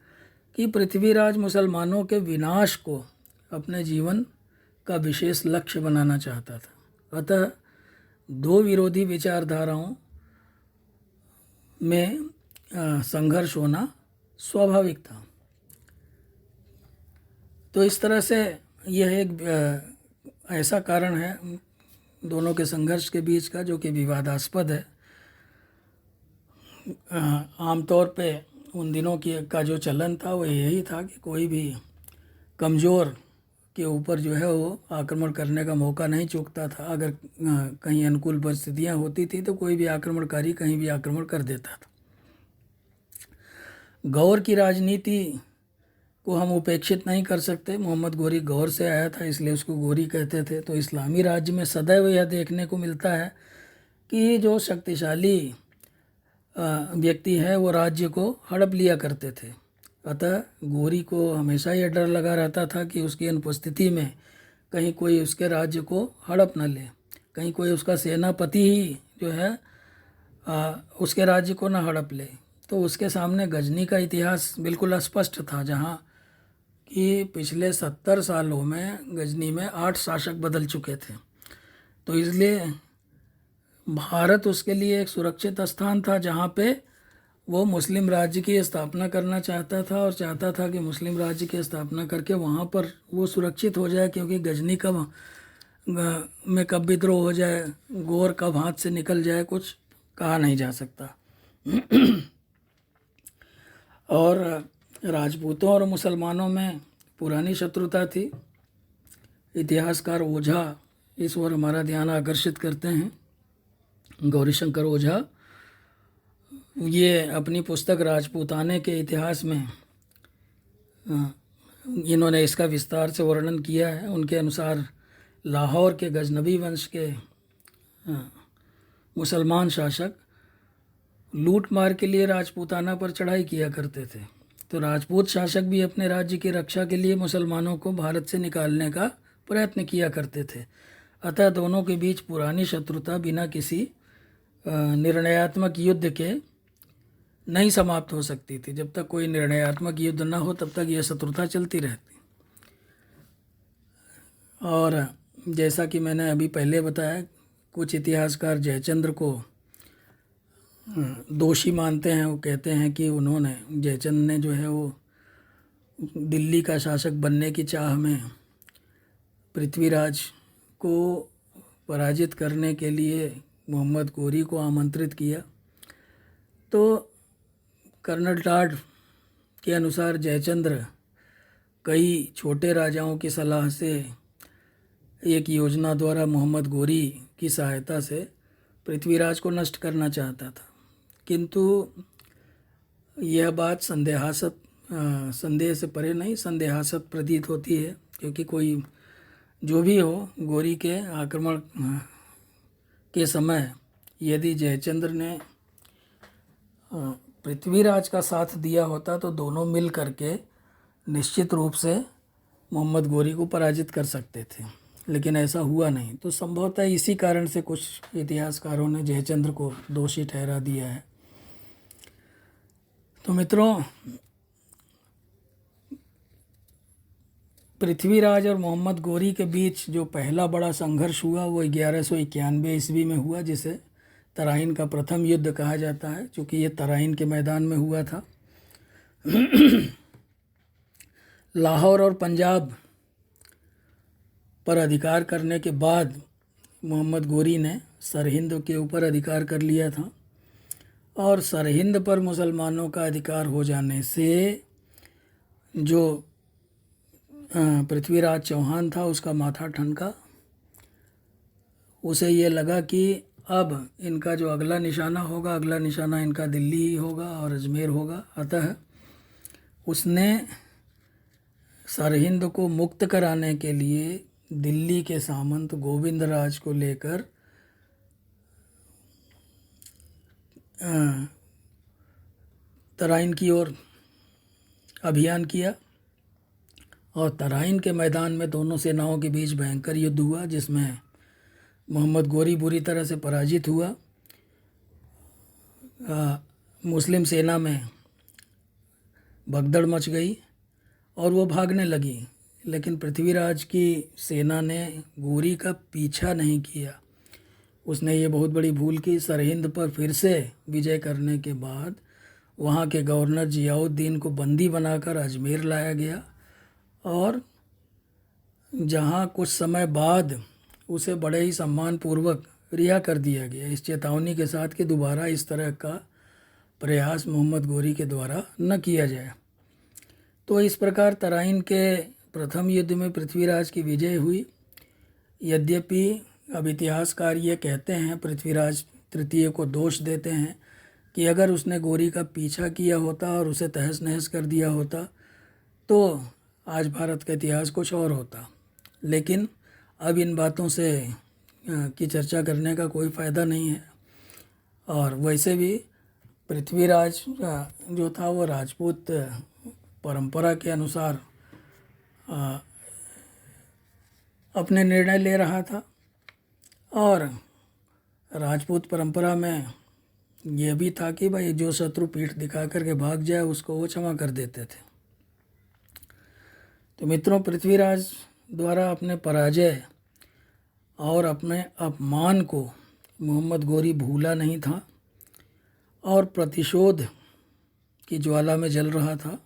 कि पृथ्वीराज मुसलमानों के विनाश को अपने जीवन का विशेष लक्ष्य बनाना चाहता था। अतः दो विरोधी विचारधाराओं में संघर्ष होना स्वाभाविक था। तो इस तरह से यह एक ऐसा कारण है दोनों के संघर्ष के बीच का जो कि विवादास्पद है। आमतौर पे उन दिनों का जो चलन था वो यही था कि कोई भी कमज़ोर के ऊपर जो है वो आक्रमण करने का मौका नहीं चूकता था। अगर कहीं अनुकूल परिस्थितियां होती थी तो कोई भी आक्रमणकारी कहीं भी आक्रमण कर देता था। गौर की राजनीति को हम उपेक्षित नहीं कर सकते। मोहम्मद गोरी गौर से आया था इसलिए उसको गोरी कहते थे। तो इस्लामी राज्य में सदैव यह देखने को मिलता है कि जो शक्तिशाली व्यक्ति है वो राज्य को हड़प लिया करते थे। अतः गोरी को हमेशा यह डर लगा रहता था कि उसकी अनुपस्थिति में कहीं कोई उसके राज्य को हड़प न ले, कहीं कोई उसका सेनापति ही जो है उसके राज्य को न हड़प ले। तो उसके सामने गजनी का इतिहास बिल्कुल स्पष्ट था, जहाँ कि पिछले 70 सालों में गजनी में 8 शासक बदल चुके थे। तो इसलिए भारत उसके लिए एक सुरक्षित स्थान था जहाँ पे वो मुस्लिम राज्य की स्थापना करना चाहता था और चाहता था कि मुस्लिम राज्य की स्थापना करके वहाँ पर वो सुरक्षित हो जाए, क्योंकि गजनी कब में कब विद्रोह हो जाए, गौर कब हाथ से निकल जाए, कुछ कहा नहीं जा सकता। और राजपूतों और मुसलमानों में पुरानी शत्रुता थी। इतिहासकार ओझा इस ओर हमारा ध्यान आकर्षित करते हैं। गौरीशंकर ओझा ये अपनी पुस्तक राजपूताने के इतिहास में इन्होंने इसका विस्तार से वर्णन किया है। उनके अनुसार लाहौर के गजनबी वंश के मुसलमान शासक लूट मार के लिए राजपूताना पर चढ़ाई किया करते थे, तो राजपूत शासक भी अपने राज्य की रक्षा के लिए मुसलमानों को भारत से निकालने का प्रयत्न किया करते थे। अतः दोनों के बीच पुरानी शत्रुता बिना किसी निर्णयात्मक युद्ध के नहीं समाप्त हो सकती थी। जब तक कोई निर्णयात्मक युद्ध न हो तब तक यह शत्रुता चलती रहती। और जैसा कि मैंने अभी पहले बताया, कुछ इतिहासकार जयचंद्र को दोषी मानते हैं। वो कहते हैं कि उन्होंने, जयचंद्र ने जो है वो दिल्ली का शासक बनने की चाह में पृथ्वीराज को पराजित करने के लिए मोहम्मद गोरी को आमंत्रित किया। तो कर्नल टॉड के अनुसार जयचंद्र कई छोटे राजाओं की सलाह से एक योजना द्वारा मोहम्मद गोरी की सहायता से पृथ्वीराज को नष्ट करना चाहता था, किंतु यह बात संदेह से परे नहीं, संदेहास्पद प्रतीत होती है, क्योंकि कोई जो भी हो, गोरी के आक्रमण के समय यदि जयचंद्र ने पृथ्वीराज का साथ दिया होता तो दोनों मिल करके निश्चित रूप से मोहम्मद गोरी को पराजित कर सकते थे, लेकिन ऐसा हुआ नहीं। तो संभवतः इसी कारण से कुछ इतिहासकारों ने जयचंद्र को दोषी ठहरा दिया है। तो मित्रों, पृथ्वीराज और मोहम्मद गोरी के बीच जो पहला बड़ा संघर्ष हुआ वो 1191 ईस्वी में हुआ, जिसे तराइन का प्रथम युद्ध कहा जाता है, क्योंकि ये तराइन के मैदान में हुआ था। लाहौर और पंजाब पर अधिकार करने के बाद मोहम्मद गोरी ने सरहिंद के ऊपर अधिकार कर लिया था, और सरहिंद पर मुसलमानों का अधिकार हो जाने से जो पृथ्वीराज चौहान था उसका माथा ठनका। उसे ये लगा कि अब इनका जो अगला निशाना इनका दिल्ली ही होगा और अजमेर होगा। अतः उसने सरहिंद को मुक्त कराने के लिए दिल्ली के सामंत गोविंद राज को लेकर तराइन की ओर अभियान किया, और तराइन के मैदान में दोनों सेनाओं के बीच भयंकर युद्ध हुआ, जिसमें मोहम्मद गोरी बुरी तरह से पराजित हुआ। मुस्लिम सेना में भगदड़ मच गई और वो भागने लगी, लेकिन पृथ्वीराज की सेना ने गोरी का पीछा नहीं किया। उसने ये बहुत बड़ी भूल की। सरहिंद पर फिर से विजय करने के बाद वहाँ के गवर्नर जियाउद्दीन को बंदी बनाकर अजमेर लाया गया, और जहाँ कुछ समय बाद उसे बड़े ही सम्मानपूर्वक रिहा कर दिया गया, इस चेतावनी के साथ कि दोबारा इस तरह का प्रयास मोहम्मद गोरी के द्वारा न किया जाए। तो इस प्रकार तराइन के प्रथम युद्ध में पृथ्वीराज की विजय हुई। यद्यपि अब इतिहासकार ये कहते हैं, पृथ्वीराज तृतीय को दोष देते हैं कि अगर उसने गोरी का पीछा किया होता और उसे तहस नहस कर दिया होता तो आज भारत का इतिहास कुछ और होता। लेकिन अब इन बातों से की चर्चा करने का कोई फ़ायदा नहीं है। और वैसे भी पृथ्वीराज जो था वो राजपूत परंपरा के अनुसार अपने निर्णय ले रहा था, और राजपूत परंपरा में यह भी था कि भाई जो शत्रु पीठ दिखा करके भाग जाए उसको वो क्षमा कर देते थे। तो मित्रों, पृथ्वीराज द्वारा अपने पराजय और अपने अपमान को मोहम्मद गोरी भूला नहीं था और प्रतिशोध की ज्वाला में जल रहा था।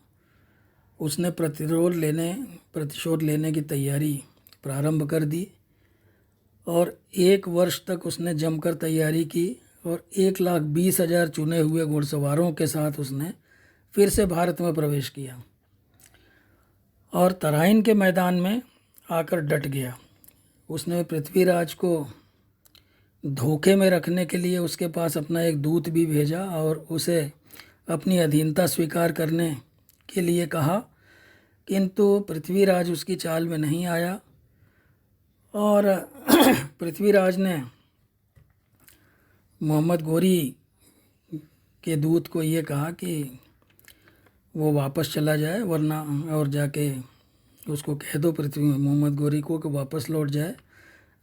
उसने प्रतिशोध लेने की तैयारी प्रारंभ कर दी, और 1 वर्ष तक उसने जमकर तैयारी की, और 1,20,000 चुने हुए घुड़सवारों के साथ उसने फिर से भारत में प्रवेश किया। और तराइन के मैदान में आकर डट गया। उसने पृथ्वीराज को धोखे में रखने के लिए उसके पास अपना एक दूत भी भेजा और उसे अपनी अधीनता स्वीकार करने के लिए कहा, किंतु पृथ्वीराज उसकी चाल में नहीं आया। और पृथ्वीराज ने मोहम्मद गोरी के दूत को ये कहा कि वो वापस चला जाए, वरना और जाके उसको कह दो मोहम्मद गोरी को कि वापस लौट जाए,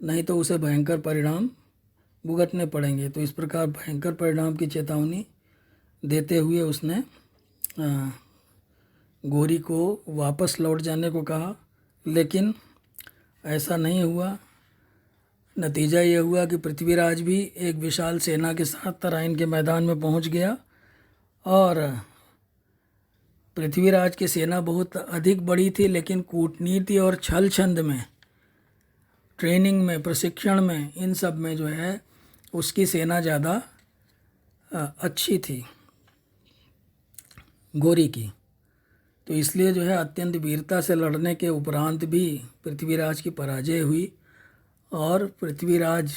नहीं तो उसे भयंकर परिणाम भुगतने पड़ेंगे। तो इस प्रकार भयंकर परिणाम की चेतावनी देते हुए उसने गोरी को वापस लौट जाने को कहा, लेकिन ऐसा नहीं हुआ। नतीजा ये हुआ कि पृथ्वीराज भी एक विशाल सेना के साथ तराइन के मैदान में पहुंच गया और पृथ्वीराज की सेना बहुत अधिक बड़ी थी, लेकिन कूटनीति और छल छंद में, ट्रेनिंग में, प्रशिक्षण में, इन सब में जो है उसकी सेना ज़्यादा अच्छी थी गोरी की। तो इसलिए जो है अत्यंत वीरता से लड़ने के उपरांत भी पृथ्वीराज की पराजय हुई और पृथ्वीराज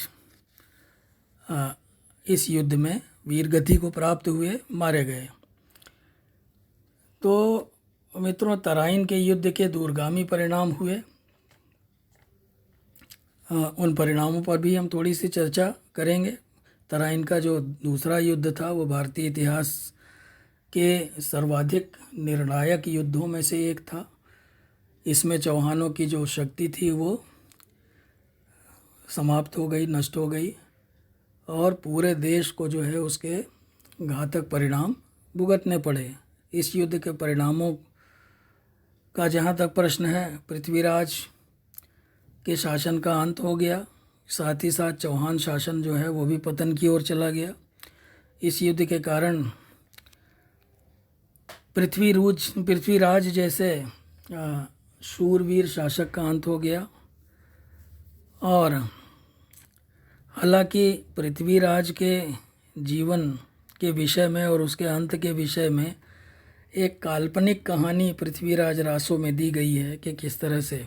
इस युद्ध में वीरगति को प्राप्त हुए, मारे गए। तो मित्रों, तराइन के युद्ध के दूरगामी परिणाम हुए। उन परिणामों पर भी हम थोड़ी सी चर्चा करेंगे। तराइन का जो दूसरा युद्ध था वो भारतीय इतिहास के सर्वाधिक निर्णायक युद्धों में से एक था। इसमें चौहानों की जो शक्ति थी वो समाप्त हो गई, नष्ट हो गई और पूरे देश को जो है उसके घातक परिणाम भुगतने पड़े। इस युद्ध के परिणामों का जहाँ तक प्रश्न है, पृथ्वीराज के शासन का अंत हो गया, साथ ही साथ चौहान शासन जो है वो भी पतन की ओर चला गया। इस युद्ध के कारण पृथ्वीराज जैसे शूरवीर शासक का अंत हो गया। और हालांकि पृथ्वीराज के जीवन के विषय में और उसके अंत के विषय में एक काल्पनिक कहानी पृथ्वीराज रासों में दी गई है कि किस तरह से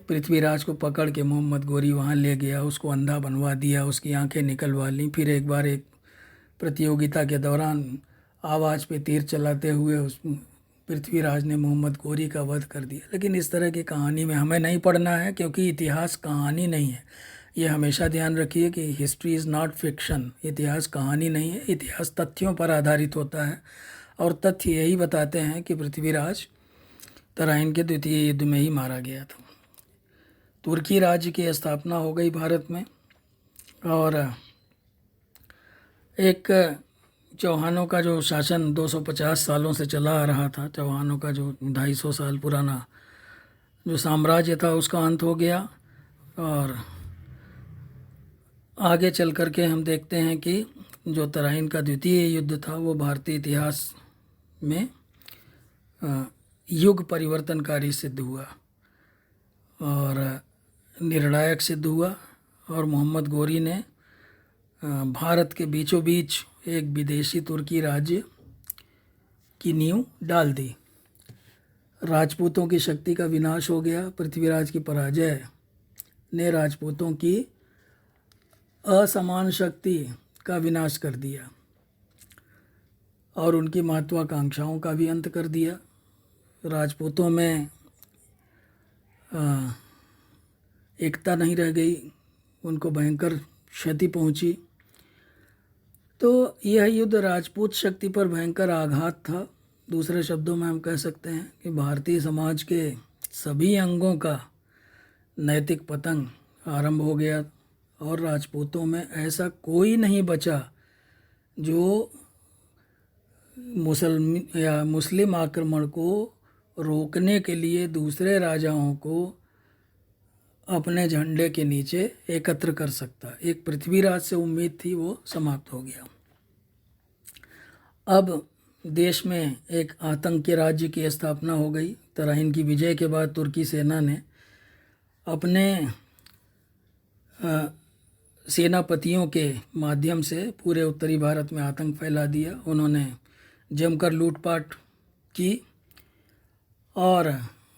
पृथ्वीराज को पकड़ के मोहम्मद गोरी वहाँ ले गया, उसको अंधा बनवा दिया, उसकी आंखें निकलवा ली, फिर एक बार एक प्रतियोगिता के दौरान आवाज़ पे तीर चलाते हुए उस पृथ्वीराज ने मोहम्मद गोरी का वध कर दिया। लेकिन इस तरह की कहानी में हमें नहीं पढ़ना है, क्योंकि इतिहास कहानी नहीं है। ये हमेशा ध्यान रखिए कि हिस्ट्री इज़ नॉट फिक्शन। इतिहास कहानी नहीं है, इतिहास तथ्यों पर आधारित होता है और तथ्य यही बताते हैं कि पृथ्वीराज तराइन के द्वितीय युद्ध में ही मारा गया था। तुर्की राज्य की स्थापना हो गई भारत में और एक चौहानों का जो शासन 250 सालों से चला आ रहा था, चौहानों का जो 250 साल पुराना जो साम्राज्य था उसका अंत हो गया। और आगे चल कर के हम देखते हैं कि जो तराइन का द्वितीय युद्ध था वो भारतीय इतिहास में युग परिवर्तनकारी सिद्ध हुआ और निर्णायक सिद्ध हुआ और मोहम्मद गोरी ने भारत के बीचों बीच एक विदेशी तुर्की राज्य की नींव डाल दी। राजपूतों की शक्ति का विनाश हो गया। पृथ्वीराज की पराजय ने राजपूतों की असमान शक्ति का विनाश कर दिया और उनकी महत्वाकांक्षाओं का भी अंत कर दिया। राजपूतों में एकता नहीं रह गई, उनको भयंकर क्षति पहुंची। तो यह युद्ध राजपूत शक्ति पर भयंकर आघात था। दूसरे शब्दों में हम कह सकते हैं कि भारतीय समाज के सभी अंगों का नैतिक पतन आरंभ हो गया और राजपूतों में ऐसा कोई नहीं बचा जो मुस्लिम आक्रमण को रोकने के लिए दूसरे राजाओं को अपने झंडे के नीचे एकत्र कर सकता। एक पृथ्वीराज से उम्मीद थी, वो समाप्त हो गया। अब देश में एक आतंकी राज्य की स्थापना हो गई। तराइन की विजय के बाद तुर्की सेना ने अपने सेनापतियों के माध्यम से पूरे उत्तरी भारत में आतंक फैला दिया। उन्होंने जमकर लूटपाट की और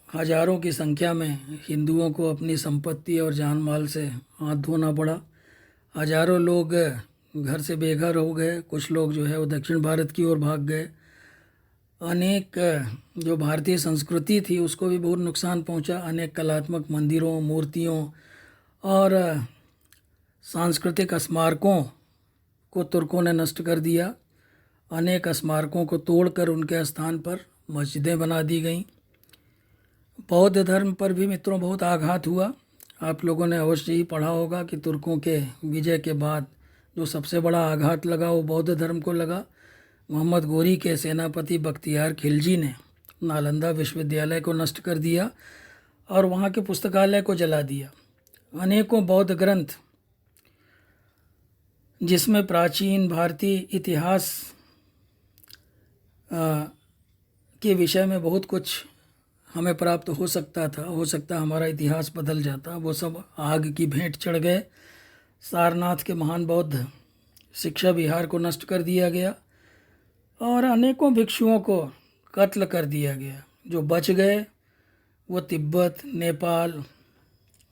हजारों की संख्या में हिंदुओं को अपनी संपत्ति और जान माल से हाथ धोना पड़ा। हजारों लोग घर से बेघर हो गए, कुछ लोग जो है वो दक्षिण भारत की ओर भाग गए। अनेक जो भारतीय संस्कृति थी उसको भी बहुत नुकसान पहुंचा। अनेक कलात्मक मंदिरों, मूर्तियों और सांस्कृतिक स्मारकों को तुर्कों ने नष्ट कर दिया। अनेक स्मारकों को तोड़कर उनके स्थान पर मस्जिदें बना दी गईं। बौद्ध धर्म पर भी मित्रों बहुत आघात हुआ। आप लोगों ने अवश्य ही पढ़ा होगा कि तुर्कों के विजय के बाद जो सबसे बड़ा आघात लगा वो बौद्ध धर्म को लगा। मोहम्मद गोरी के सेनापति बख्तियार खिलजी ने नालंदा विश्वविद्यालय को नष्ट कर दिया और वहाँ के पुस्तकालय को जला दिया। अनेकों बौद्ध ग्रंथ, जिसमें प्राचीन भारतीय इतिहास के विषय में बहुत कुछ हमें प्राप्त हो सकता हमारा इतिहास बदल जाता, वो सब आग की भेंट चढ़ गए। सारनाथ के महान बौद्ध शिक्षा विहार को नष्ट कर दिया गया और अनेकों भिक्षुओं को कत्ल कर दिया गया। जो बच गए वो तिब्बत, नेपाल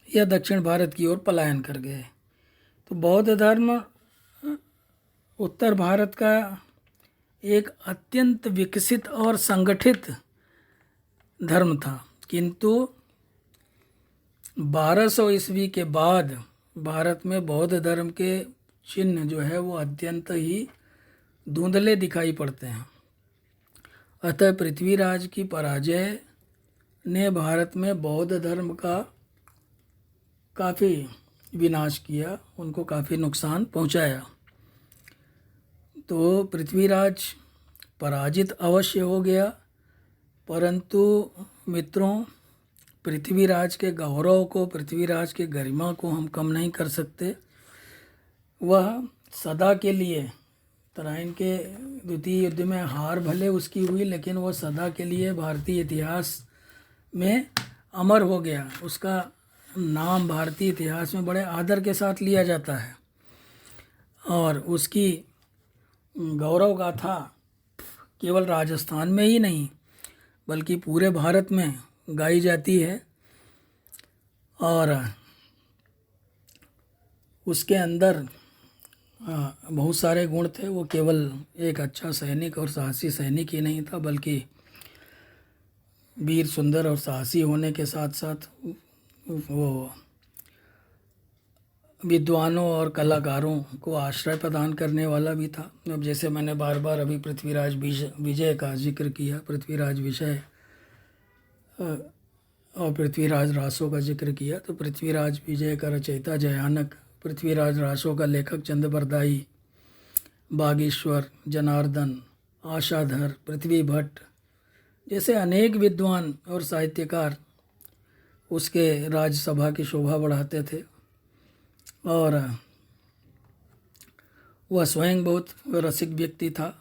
या दक्षिण भारत की ओर पलायन कर गए। तो बौद्ध धर्म उत्तर भारत का एक अत्यंत विकसित और संगठित धर्म था, किंतु 1200 ईस्वी के बाद भारत में बौद्ध धर्म के चिन्ह जो है वो अत्यंत ही धुंधले दिखाई पड़ते हैं। अतः पृथ्वीराज की पराजय ने भारत में बौद्ध धर्म का काफ़ी विनाश किया, उनको काफ़ी नुकसान पहुंचाया। तो पृथ्वीराज पराजित अवश्य हो गया, परंतु मित्रों पृथ्वीराज के गौरव को, पृथ्वीराज के गरिमा को हम कम नहीं कर सकते। वह सदा के लिए तराइन के द्वितीय युद्ध में हार भले उसकी हुई, लेकिन वह सदा के लिए भारतीय इतिहास में अमर हो गया। उसका नाम भारतीय इतिहास में बड़े आदर के साथ लिया जाता है और उसकी गौरव गाथा केवल राजस्थान में ही नहीं बल्कि पूरे भारत में गाई जाती है। और उसके अंदर बहुत सारे गुण थे। वो केवल एक अच्छा सैनिक और साहसी सैनिक ही नहीं था, बल्कि वीर, सुंदर और साहसी होने के साथ साथ वो विद्वानों और कलाकारों को आश्रय प्रदान करने वाला भी था। अब जैसे मैंने बार बार अभी पृथ्वीराज विजय का जिक्र किया, पृथ्वीराज विजय और पृथ्वीराज रासों का जिक्र किया, तो पृथ्वीराज विजय का रचयिता जयानक, पृथ्वीराज रासों का लेखक चंद्रबरदाई, बागेश्वर, जनार्दन, आशाधर, पृथ्वी भट्ट जैसे अनेक विद्वान और साहित्यकार उसके राज्यसभा की शोभा बढ़ाते थे। और वह स्वयं बहुत रसिक व्यक्ति था,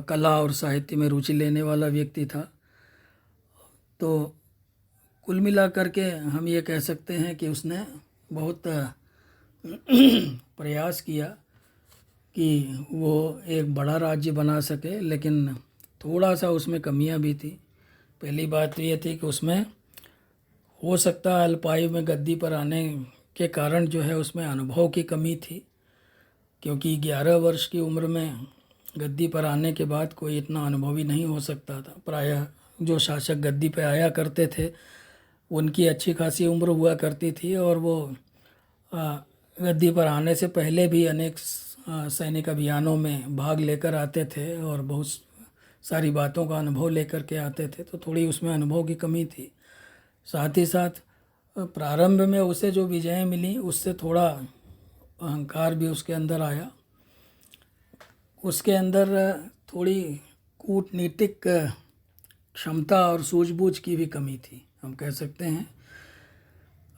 कला और साहित्य में रुचि लेने वाला व्यक्ति था। तो कुल मिलाकर के हम ये कह सकते हैं कि उसने बहुत प्रयास किया कि वो एक बड़ा राज्य बना सके, लेकिन थोड़ा सा उसमें कमियां भी थी। पहली बात तो ये थी कि उसमें हो सकता है अल्पायु में गद्दी पर आने के कारण जो है उसमें अनुभव की कमी थी, क्योंकि 11 वर्ष की उम्र में गद्दी पर आने के बाद कोई इतना अनुभवी नहीं हो सकता था। प्रायः जो शासक गद्दी पर आया करते थे उनकी अच्छी खासी उम्र हुआ करती थी और वो गद्दी पर आने से पहले भी अनेक सैनिक अभियानों में भाग लेकर आते थे और बहुत सारी बातों का अनुभव लेकर के आते थे। तो थोड़ी उसमें अनुभव की कमी थी। साथ ही साथ प्रारंभ में उसे जो विजय मिली उससे थोड़ा अहंकार भी उसके अंदर आया। उसके अंदर थोड़ी कूटनीतिक क्षमता और सूझबूझ की भी कमी थी, हम कह सकते हैं।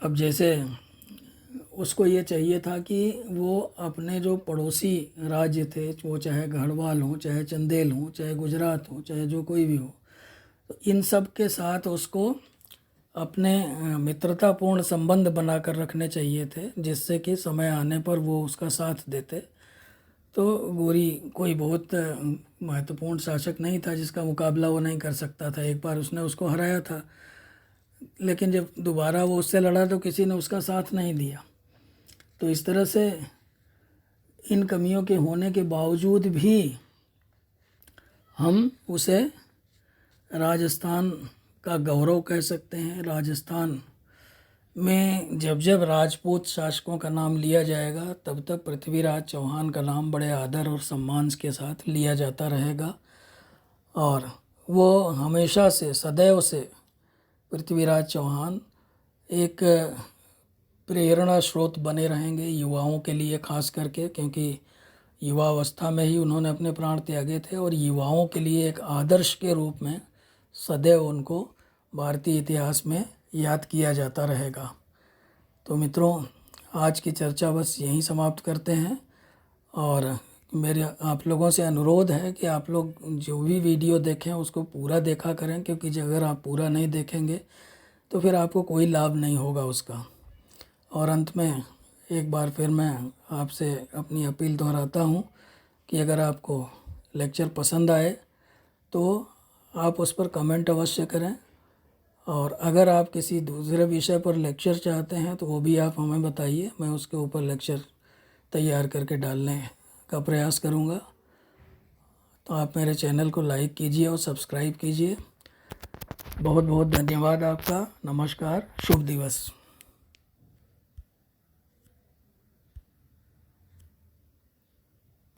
अब जैसे उसको ये चाहिए था कि वो अपने जो पड़ोसी राज्य थे, वो चाहे गढ़वाल हो, चाहे चंदेल हो, चाहे गुजरात हो, चाहे जो कोई भी हो, तो इन सब के साथ उसको अपने मित्रतापूर्ण संबंध बनाकर रखने चाहिए थे, जिससे कि समय आने पर वो उसका साथ देते। तो गोरी कोई बहुत महत्वपूर्ण शासक नहीं था जिसका मुकाबला वो नहीं कर सकता था। एक बार उसने उसको हराया था, लेकिन जब दोबारा वो उससे लड़ा तो किसी ने उसका साथ नहीं दिया। तो इस तरह से इन कमियों के होने के बावजूद भी हम उसे राजस्थान का गौरव कह सकते हैं। राजस्थान में जब जब राजपूत शासकों का नाम लिया जाएगा तब तक पृथ्वीराज चौहान का नाम बड़े आदर और सम्मान के साथ लिया जाता रहेगा, और वो हमेशा से सदैव से पृथ्वीराज चौहान एक प्रेरणा स्रोत बने रहेंगे युवाओं के लिए, खास करके क्योंकि युवावस्था में ही उन्होंने अपने प्राण त्यागे थे, और युवाओं के लिए एक आदर्श के रूप में सदैव उनको भारतीय इतिहास में याद किया जाता रहेगा। तो मित्रों, आज की चर्चा बस यहीं समाप्त करते हैं, और मेरे आप लोगों से अनुरोध है कि आप लोग जो भी वीडियो देखें उसको पूरा देखा करें, क्योंकि अगर आप पूरा नहीं देखेंगे तो फिर आपको कोई लाभ नहीं होगा उसका। और अंत में एक बार फिर मैं आपसे अपनी अपील दोहराता हूँ कि अगर आपको लेक्चर पसंद आए तो आप उस पर कमेंट अवश्य करें, और अगर आप किसी दूसरे विषय पर लेक्चर चाहते हैं तो वो भी आप हमें बताइए, मैं उसके ऊपर लेक्चर तैयार करके डालने का प्रयास करूँगा। तो आप मेरे चैनल को लाइक कीजिए और सब्सक्राइब कीजिए। बहुत बहुत धन्यवाद आपका। नमस्कार, शुभ दिवस।